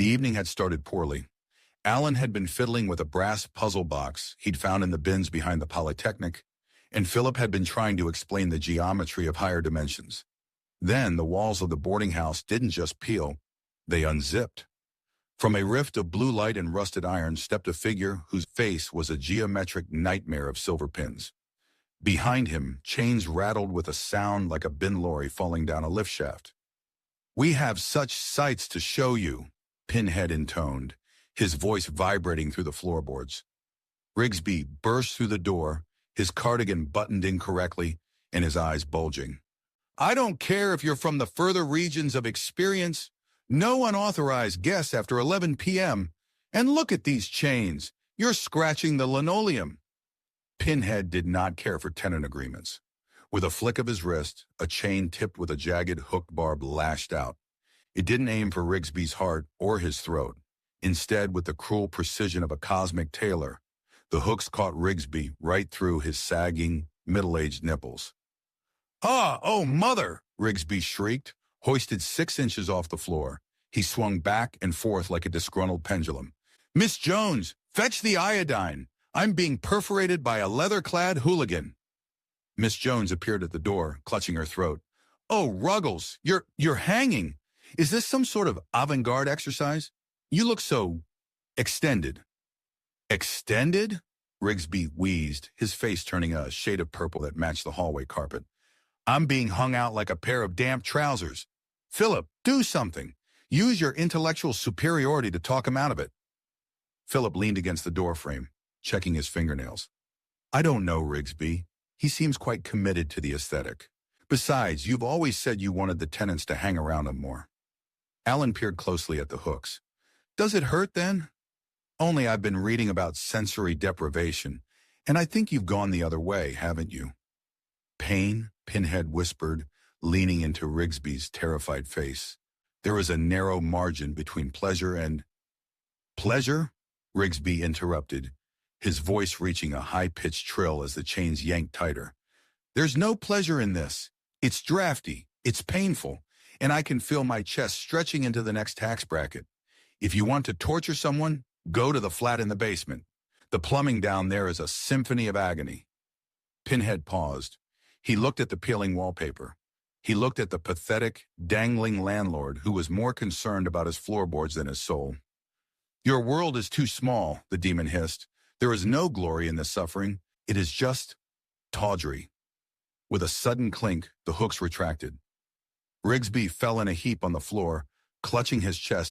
The evening had started poorly. Alan had been fiddling with a brass puzzle box he'd found in the bins behind the Polytechnic, and Philip had been trying to explain the geometry of higher dimensions. Then the walls of the boarding house didn't just peel, they unzipped. From a rift of blue light and rusted iron stepped a figure whose face was a geometric nightmare of silver pins. Behind him, chains rattled with a sound like a bin lorry falling down a lift shaft. "We have such sights to show you," Pinhead intoned, his voice vibrating through the floorboards. Rigsby burst through the door, his cardigan buttoned incorrectly and his eyes bulging. "I don't care if you're from the further regions of experience. No unauthorized guests after 11 p.m. And look at these chains. You're scratching the linoleum." Pinhead did not care for tenant agreements. With a flick of his wrist, a chain tipped with a jagged hooked barb lashed out. It didn't aim for Rigsby's heart or his throat. Instead, with the cruel precision of a cosmic tailor, the hooks caught Rigsby right through his sagging, middle-aged nipples. "Oh, mother!" Rigsby shrieked, hoisted 6 inches off the floor. He swung back and forth like a disgruntled pendulum. "Miss Jones, fetch the iodine. I'm being perforated by a leather-clad hooligan." Miss Jones appeared at the door, clutching her throat. "Oh, Ruggles, you're hanging. Is this some sort of avant-garde exercise? You look so extended." "Extended?" Rigsby wheezed, his face turning a shade of purple that matched the hallway carpet. "I'm being hung out like a pair of damp trousers. Philip, do something. Use your intellectual superiority to talk him out of it." Philip leaned against the doorframe, checking his fingernails. "I don't know, Rigsby. He seems quite committed to the aesthetic. Besides, you've always said you wanted the tenants to hang around him more." Alan peered closely at the hooks. "Does it hurt then?" "Only I've been reading about sensory deprivation, and I think you've gone the other way, haven't you?" "Pain?" Pinhead whispered, leaning into Rigsby's terrified face. "There is a narrow margin between pleasure and—" "Pleasure?" Rigsby interrupted, his voice reaching a high-pitched trill as the chains yanked tighter. "There's no pleasure in this. It's drafty, it's painful, and I can feel my chest stretching into the next tax bracket. If you want to torture someone, go to the flat in the basement. The plumbing down there is a symphony of agony." Pinhead paused. He looked at the peeling wallpaper. He looked at the pathetic, dangling landlord who was more concerned about his floorboards than his soul. "Your world is too small," the demon hissed. "There is no glory in this suffering. It is just tawdry." With a sudden clink, the hooks retracted. Rigsby fell in a heap on the floor, clutching his chest